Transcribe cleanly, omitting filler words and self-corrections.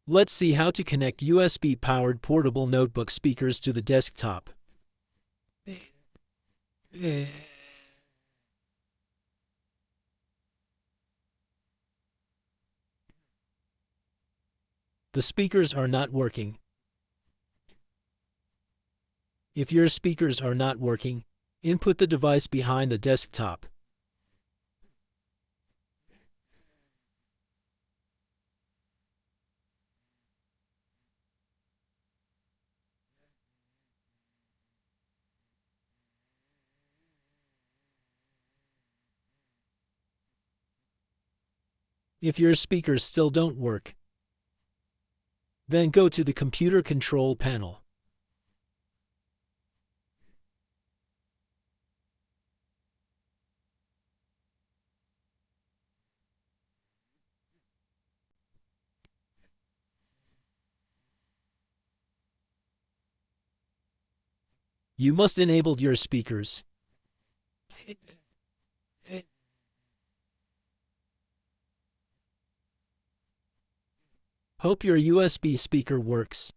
Let's see how to connect USB-powered portable notebook speakers to the desktop. The speakers are not working. If your speakers are not working, input the device behind the desktop. If your speakers still don't work, then go to the computer control panel. You must enable your speakers. Hope your USB speaker works.